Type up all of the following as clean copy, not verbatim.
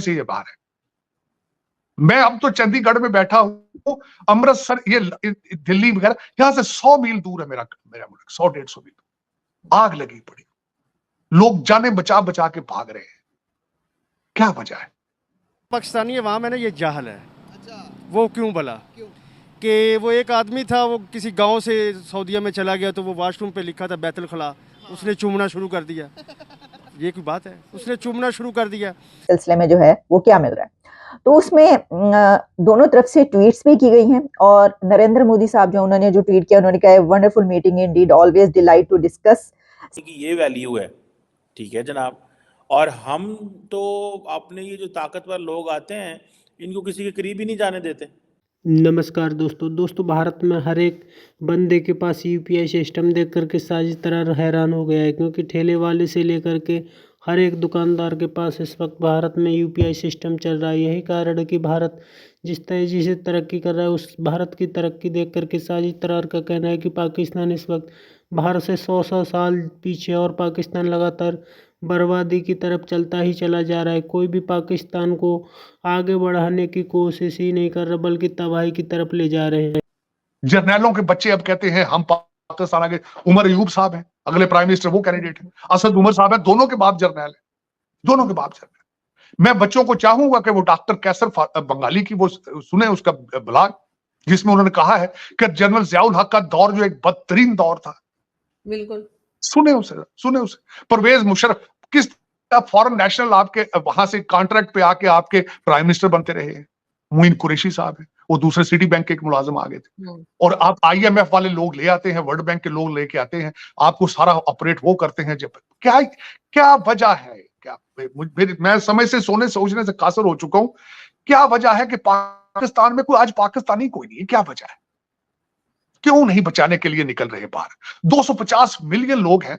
से ये बाहर है। मैं अब तो चंडीगढ़ में बैठा हूं, अमृतसर, ये दिल्ली वगैरह, यहां से 100 मील दूर है मेरा मुल्क, 100-150 मील दूर। आग लगी पड़ी, लोग जाने बचा बचा के भाग रहे हैं। क्या वजह है? पाकिस्तानी है वहाँ में ना, ये जाहल है। अच्छा। वो क्यों भला? कि वो एक आदमी था, वो किसी गांव से सऊदीया में चला गया, तो वो वॉशरूम पे लिखा था बैतुल खला, उसने चूमना शुरू कर दिया। ये कोई बात है? उसने चूमना शुरू कर दिया। सिलसिले में जो है वो क्या मिल रहा है, तो उसमें दोनों तरफ से ट्वीट्स भी की गई हैं। और नरेंद्र मोदी साहब जो उन्होंने जो ट्वीट किया, उन्होंने कहा wonderful meeting indeed, always delight to discuss. ये वैल्यू है, ठीक है जनाब। और हम तो अपने ये जो ताकतवर लोग आते हैं, इनको किसी के करीब ही नहीं जाने देते। नमस्कार दोस्तों, भारत में हर एक बंदे के पास यूपीआई सिस्टम देख करके सारी तरह हैरान हो गया है, क्योंकि ठेले वाले से लेकर के हर एक दुकानदार के पास इस वक्त भारत में यूपीआई सिस्टम चल रहा है। यही कारण है कि भारत जिस तेज़ी से तरक्की कर रहा है, उस भारत की तरक्की देख करके सारी तरह का कहना है कि पाकिस्तान इस वक्त भारत से 100 साल पीछे, और पाकिस्तान लगातार बर्बादी की तरफ चलता ही चला जा रहा है। कोई भी पाकिस्तान को आगे बढ़ाने की कोशिश ही नहीं कर रहा, बल्कि तबाही की तरफ ले जा रहे हैं। जर्नैलों के बच्चे अब कहते हैं हम पाकिस्तान आगे। उमर अयूब साहब हैं अगले प्राइम मिनिस्टर, वो कैंडिडेट है। असद उमर साहब है, दोनों के बाप जर्नैल है, दोनों के बाप जर्नैल। मैं बच्चों को चाहूंगा कि वो डॉक्टर कैसर बंगाली की वो सुने उसका ब्लॉग, जिसमें उन्होंने कहा है कि जनरल जियाउल हक का दौर जो एक बदतरीन दौर था। बिल्कुल सुने उसे। परवेज मुशर्रफ किस फॉरेन नेशनल आपके वहां से कॉन्ट्रैक्ट पे आके आपके प्राइम मिनिस्टर बनते रहे हैं। मोइन कुरैशी साहब है, वो दूसरे सिटी बैंक के एक मुलाजिम आ गए थे, और आप आईएमएफ वाले लोग ले आते हैं, वर्ल्ड बैंक के लोग लेके आते हैं, आपको सारा ऑपरेट वो करते हैं। जब क्या वजह है? मैं समय से सोचने से कासर हो चुका हूं। क्या वजह है कि पाकिस्तान में आज पाकिस्तानी कोई नहीं है? क्या वजह है? क्यों नहीं बचाने के लिए निकल रहे बाहर? 250 मिलियन लोग हैं,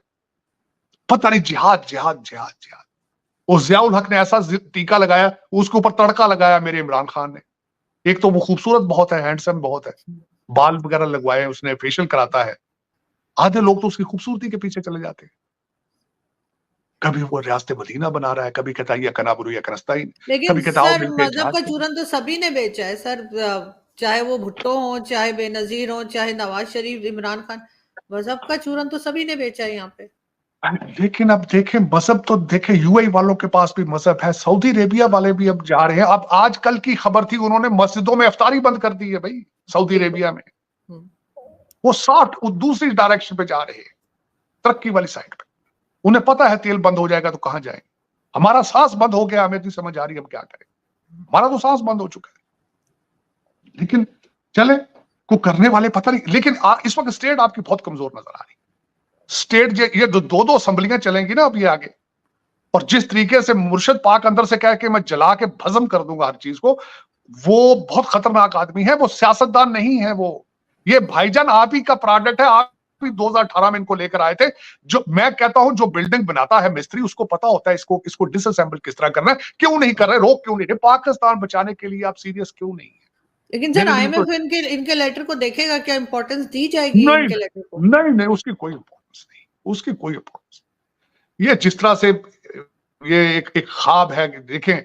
पता नहीं जिहाद जिहाद जिहाद जिहाद। और जियाउल हक ने ऐसा टीका लगाया, उसके ऊपर तड़का लगाया मेरे इमरान खान ने। एक तो वो खूबसूरत बहुत है, हैंडसम बहुत है, बाल वगैरह लगवाए उसने, फेशियल कराता है। आधे लोग तो उसकी खूबसूरती के पीछे चले जाते हैं। कभी वो रियासत मदीना बना रहा है, कभी कहता है ये कनाबरू या कनस्ताइन, लेकिन सर मजहब का चूरन तो सभी ने बेचा है सर, चाहे वो भुट्टो हो, चाहे बेनजीर हो, चाहे नवाज शरीफ, इमरान खान, मजहब का चूरन तो सभी ने बेचा है यहाँ पे। लेकिन अब देखें, मजहब तो देखें, यूएई वालों के पास भी मजहब है, सऊदी अरेबिया वाले भी अब जा रहे हैं। अब आजकल की खबर थी, उन्होंने मस्जिदों में इफ्तारी बंद कर दी है भाई, सऊदी अरेबिया में। वो 60 दूसरी डायरेक्शन पे जा रहे हैं, तरक्की वाली साइड पे। उन्हें पता है तेल बंद हो जाएगा तो कहां जाएंगे। हमारा सांस बंद हो गया, हमें नहीं समझ आ रही अब क्या करें। हमारा तो सांस बंद हो चुका है, लेकिन चले को करने वाले पता नहीं। लेकिन इस वक्त स्टेट आपकी बहुत कमजोर नजर आ रही। स्टेट ये दो असेंबलियां चलेंगी ना अब ये आगे, और जिस तरीके से मुर्शद पाक अंदर से कह के मैं जला के भस्म कर दूंगा हर चीज को, वो बहुत खतरनाक आदमी है, वो सियासतदान नहीं है। वो ये भाईजान आप ही का प्रोडक्ट है। आप भी 2018 में इनको लेकर आए थे। जो मैं कहता हूं, जो बिल्डिंग बनाता है मिस्त्री, उसको पता होता है इसको डिसअसेंबल किस तरह करना है। क्यों नहीं कर रहे? रोक क्यों नहीं? पाकिस्तान बचाने के लिए आप सीरियस क्यों नहीं है? लेकिन सर आईएमएफ इनके लेटर को देखेगा क्या? इंपॉर्टेंस दी जाएगी इनके लेटर को? नहीं, उसकी कोई इंपॉर्टेंस नहीं, उसकी कोई इंपॉर्टेंस। ये जिस तरह से ये एक ख्वाब है। देखें,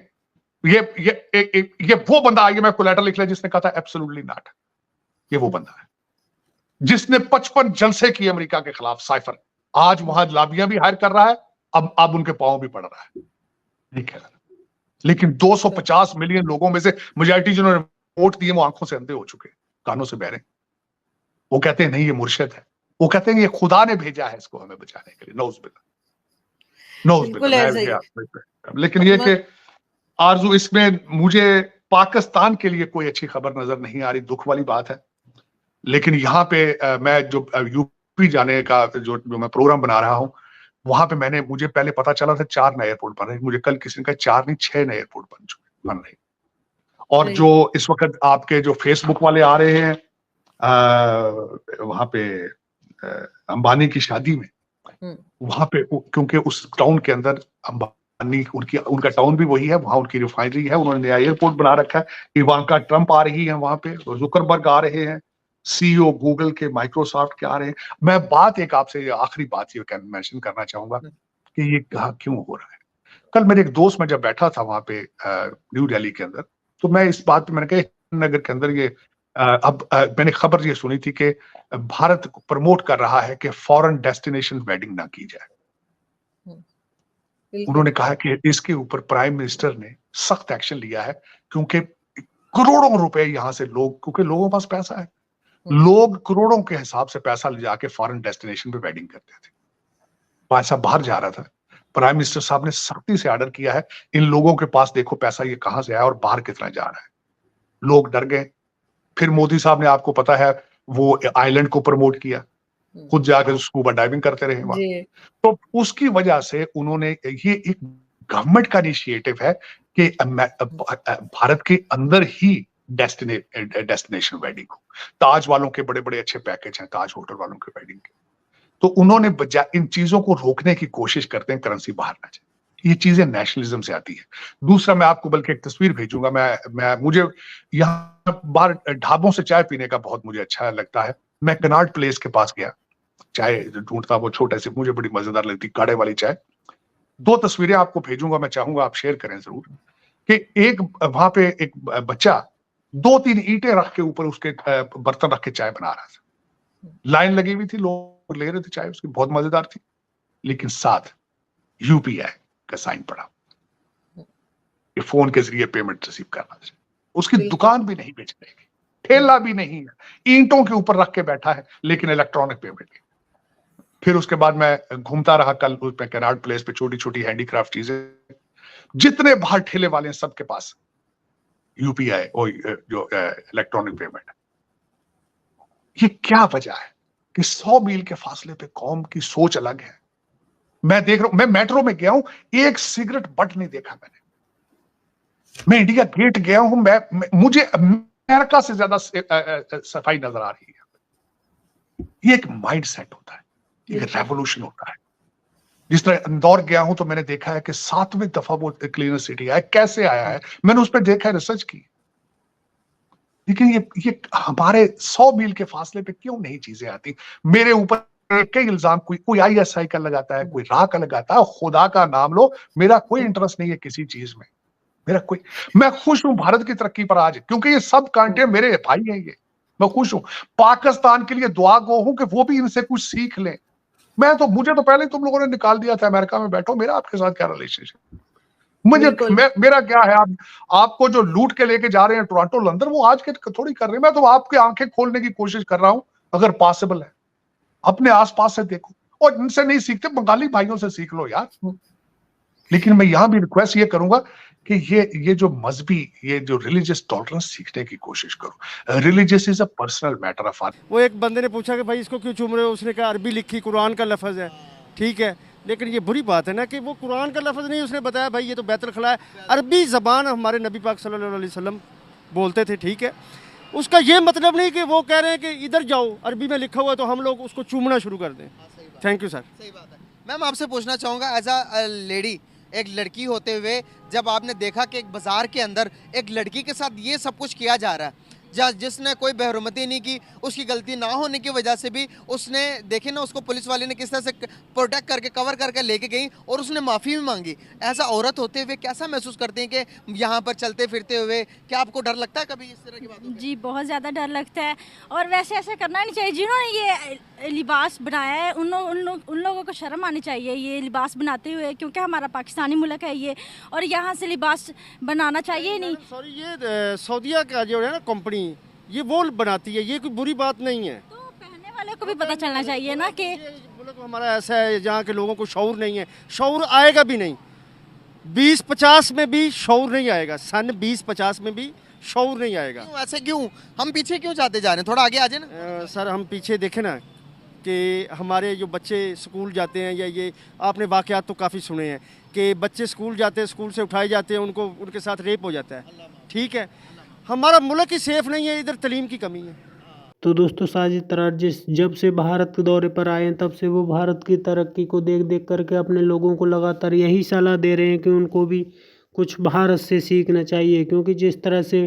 ये वो बंदा आईएमएफ को लेटर लिख लिया जिसने कहा था एब्सोल्युटली नॉट। ये वो बंदा है जिसने 55 जलसे किए अमेरिका के खिलाफ, साइफर। आज वहां लाबियां भी हायर कर रहा है, अब उनके पांव भी पड़ रहा है, ठीक है। लेकिन 250 मिलियन लोगों में से मेजॉरिटी जिन्होंने वोट दिए, वो आंखों से अंधे हो चुके, कानों से बहरे। वो कहते हैं नहीं ये मुर्शिद है, वो कहते हैं ये खुदा ने भेजा है इसको हमें बचाने के लिए। लेकिन ये कि आरजू, इसमें मुझे पाकिस्तान के लिए कोई अच्छी खबर नजर नहीं आ रही, दुख वाली बात है। लेकिन यहाँ पे मैं जो यूपी जाने का जो मैं प्रोग्राम बना रहा हूँ, वहां पे मुझे पहले पता चला था 4 नए एयरपोर्ट बन रहे हैं। मुझे कल किसी ने कहा 4 नहीं 6 नए एयरपोर्ट बन रहे हैं। और जो इस वक्त आपके जो फेसबुक वाले आ रहे हैं वहां पे अंबानी की शादी में, वहां पे क्योंकि उस टाउन के अंदर अंबानी उनका टाउन भी वही है, वहां उनकी रिफाइनरी है, उन्होंने नया एयरपोर्ट बना रखा है। इवांका ट्रंप आ रही है वहां पे, जुकरबर्ग आ रहे हैं, सीईओ गूगल के, माइक्रोसॉफ्ट के आ रहे हैं। मैं बात एक आपसे आखिरी बात ये मेंशन करना चाहूंगा कि ये क्यों हो रहा है। कल मेरे एक दोस्त में जब बैठा था वहां पे न्यू दिल्ली के अंदर, तो मैं इस बात पे मैंने कहा नगर के अंदर ये मैंने खबर ये सुनी थी कि भारत प्रमोट कर रहा है कि फॉरेन डेस्टिनेशन वेडिंग ना की जाए। बिल्कुल। उन्होंने कहा कि इसके ऊपर प्राइम मिनिस्टर ने सख्त एक्शन लिया है, क्योंकि करोड़ों रुपए यहां से लोग, क्योंकि लोगों के पास पैसा है, लोग करोड़ों के हिसाब से पैसा ले जाके फॉरेन डेस्टिनेशन पे वेडिंग करते थे। पैसा बाहर जा रहा था। प्राइम मिनिस्टर साहब ने सख्ती से ऑर्डर किया है, इन लोगों के पास देखो पैसा ये कहां से आया और बाहर कितना जा रहा है। लोग डर गए। फिर मोदी साहब ने, आपको पता है, वो आइलैंड को प्रमोट किया, खुद जाकर स्कूबा डाइविंग करते रहे वहां। जी। तो उसकी वजह से उन्होंने, ये एक गवर्नमेंट का इनिशिएटिव है कि भारत के अंदर ही डेस्टिनेशन वेडिंग हो। ताज वालों के बड़े बड़े अच्छे पैकेज हैं, ताज होटल वालों के वेडिंग के। तो उन्होंने इन चीजों को रोकने की कोशिश करते हैं, करेंसी बाहर ना जाए। ये चीजें नेशनलिज्म से आती है। दूसरा, मैं आपको बल्कि एक तस्वीर भेजूंगा। मुझे यहाँ बाहर ढाबों से चाय पीने का बहुत मुझे अच्छा लगता है। मैं कनॉट प्लेस के पास गया, चाय ढूंढता, वो छोटे से, मुझे बड़ी मजेदार लगती काढ़े वाली चाय। 2 तस्वीरें आपको भेजूंगा, मैं चाहूंगा आप शेयर करें जरूर, कि एक वहां पे एक बच्चा 2-3 ईंटें रख के ऊपर उसके बर्तन रख के चाय बना रहा था। लाइन लगी हुई थी, लोग ले रहे थे चाय उसकी, बहुत मजेदार थी। लेकिन साथ यूपीआई का साइन पड़ा, ये फोन के जरिए पेमेंट रिसीव करना था। उसकी दुकान भी नहीं बेचने की, ठेला भी नहीं है, ईंटों के ऊपर रख के बैठा है, लेकिन इलेक्ट्रॉनिक पेमेंट। फिर उसके बाद मैं घूमता रहा कल उस पे कैनाट प्लेस पे, छोटी छोटी हैंडीक्राफ्ट चीजें, जितने बाहर ठेले वाले हैं सबके पास यूपीआई और जो इलेक्ट्रॉनिक पेमेंट है। ये क्या वजह है कि 100 मील के फासले पे कौम की सोच अलग है। मैं देख रहा हूं, मैं मेट्रो में गया हूं, एक सिगरेट बट नहीं देखा मैंने। मैं इंडिया गेट गया हूं, मुझे अमेरिका से ज्यादा सफाई नजर आ रही है। ये एक माइंड सेट होता है, एक रेवोल्यूशन होता है। जिस तरह इंदौर गया हूं तो मैंने देखा है कि 7वीं दफा वो क्लीनर सिटी आया, कैसे आया है, मैंने उस पर देखा है, रिसर्च की। लेकिन ये हमारे 100 मील के फासले पे क्यों नहीं चीजें आती। मेरे ऊपर कई इल्जाम, कोई आईएसआई का लगाता है, कोई रा का लगाता है। खुदा का नाम लो, मेरा कोई इंटरेस्ट नहीं है किसी चीज में, मैं खुश हूं भारत की तरक्की पर आज, क्योंकि ये सब कंट्री मेरे भाई हैं। ये मैं खुश हूं। पाकिस्तान के लिए दुआ गो हूं कि वो भी इनसे कुछ सीख लें। मुझे तो पहले तुम लोगों ने निकाल दिया था, अमेरिका में बैठो, मेरा आपके साथ क्या रिलेशनशिप। मेरा क्या है। आपको जो लूट के लेके जा रहे हैं टोरंटो लंदन, वो आज के थोड़ी कर रहे हैं। मैं तो आपकी आंखें खोलने की कोशिश कर रहा हूं, अगर पॉसिबल है अपने आसपास से देखो, और इनसे नहीं सीखते, बंगाली भाइयों से सीख लो यार। लेकिन मैं यहां भी रिक्वेस्ट ये करूंगा कि ये जो मजहबी, ये जो रिलीजियस टॉलरेंस सीखने की कोशिश करो। Religious is a personal matter of. वो एक बंदे ने पूछा कि भाई इसको क्यों चूम रहे हो, उसने कहा अरबी लिखी, कुरान का लफ्ज़ है, ठीक है, लेकिन ये बुरी बात है ना कि वो कुरान का लफ्ज़ नहीं, उसने बताया भाई ये तो बैतुल खला है। अरबी ज़बान हमारे नबी पाक सल्लल्लाहु अलैहि वसल्लम बोलते थे, ठीक है। उसका ये मतलब नहीं कि वो कह रहे हैं कि इधर जाओ, अरबी में लिखा हुआ है तो हम लोग उसको चूमना शुरू कर दें। Thank you sir. सही बात है। मैम आपसे पूछना चाहूँगा, एज अ लेडी, एक लड़की होते हुए, जब आपने देखा कि एक बाजार के अंदर एक लड़की के साथ ये सब कुछ किया जा रहा है, जिसने कोई बेहरुमती नहीं की, उसकी गलती ना होने की वजह से भी उसने, देखे ना उसको पुलिस वाले ने किस तरह से प्रोटेक्ट करके, कवर करके लेके गई, और उसने माफ़ी भी मांगी। ऐसा औरत होते हुए कैसा महसूस करते हैं कि यहाँ पर चलते फिरते हुए, क्या आपको डर लगता है कभी इस तरह की बातों पे? जी बहुत ज़्यादा डर लगता है, और वैसे ऐसा करना नहीं चाहिए। जिन्होंने ये लिबास बनाया है उन लोगों को शर्म आनी चाहिए ये लिबास बनाते हुए, क्योंकि हमारा पाकिस्तानी मुल्क है ये, और यहाँ से लिबास बनाना चाहिए नहीं। सॉरी, ये सऊदीया का जो है ना कंपनी, ये वो बनाती है, ये कोई बुरी बात नहीं है। तो पहनने वाले को भी पता चलना चाहिए ना कि मुल्क हमारा ऐसा है जहाँ के लोगों को शऊर नहीं है, शऊर आएगा भी नहीं। 2050 में भी शऊर नहीं आएगा, सन 2050 में भी शऊर नहीं आएगा। क्यों, ऐसे क्यों? हम पीछे क्यों जाते जा रहे हैं? थोड़ा आगे आ जाए ना। सर हम पीछे देखें ना कि हमारे जो बच्चे स्कूल जाते हैं, या ये आपने वाक़यात तो काफ़ी सुने हैं कि बच्चे स्कूल जाते हैं, स्कूल से उठाए जाते हैं, उनके साथ रेप हो जाता है, ठीक है। हमारा मुल्क ही सेफ नहीं है, इधर तलीम की कमी है। तो दोस्तों साजिद तरार जब से भारत के दौरे पर आए हैं, तब से वो भारत की तरक्की को देख देख करके अपने लोगों को लगातार यही सलाह दे रहे हैं कि उनको भी कुछ भारत से सीखना चाहिए, क्योंकि जिस तरह से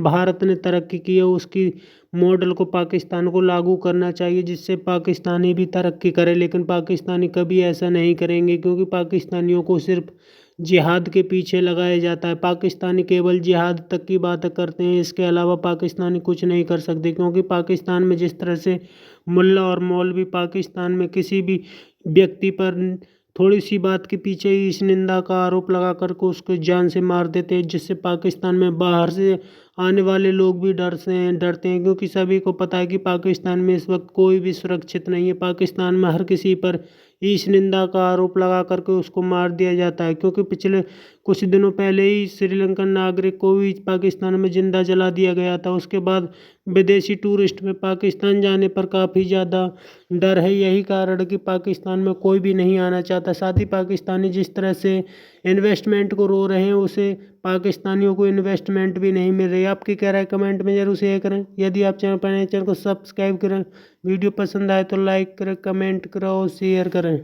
भारत ने तरक्की की है उसकी मॉडल को पाकिस्तान को लागू करना चाहिए, जिससे पाकिस्तानी भी तरक्की करे। लेकिन पाकिस्तानी कभी ऐसा नहीं करेंगे, क्योंकि पाकिस्तानियों को सिर्फ जिहाद के पीछे लगाया जाता है। पाकिस्तानी केवल जिहाद तक की बातें करते हैं, इसके अलावा पाकिस्तानी कुछ नहीं कर सकते, क्योंकि पाकिस्तान में जिस तरह से मुल्ला और मौलवी पाकिस्तान में किसी भी व्यक्ति पर थोड़ी सी बात के पीछे ही इस निंदा का आरोप लगा करके उसको जान से मार देते हैं, जिससे पाकिस्तान में बाहर से आने वाले लोग भी डरते हैं, क्योंकि सभी को पता है कि पाकिस्तान में इस वक्त कोई भी सुरक्षित नहीं है। पाकिस्तान में हर किसी पर इस निंदा का आरोप लगा करके उसको मार दिया जाता है, क्योंकि पिछले कुछ दिनों पहले ही श्रीलंकन नागरिक को भी पाकिस्तान में जिंदा जला दिया गया था। उसके बाद विदेशी टूरिस्ट में पाकिस्तान जाने पर काफ़ी ज़्यादा डर है। यही कारण कि पाकिस्तान में कोई भी नहीं आना चाहता। साथ ही पाकिस्तानी जिस तरह से इन्वेस्टमेंट को रो रहे हैं, उसे पाकिस्तानियों को इन्वेस्टमेंट भी नहीं मिल रही। आपकी क्या राय कमेंट में जरूर शेयर करें। यदि आप चैनल पर नए, चैनल को सब्सक्राइब करें। वीडियो पसंद आए तो लाइक करें, कमेंट करें और शेयर करें।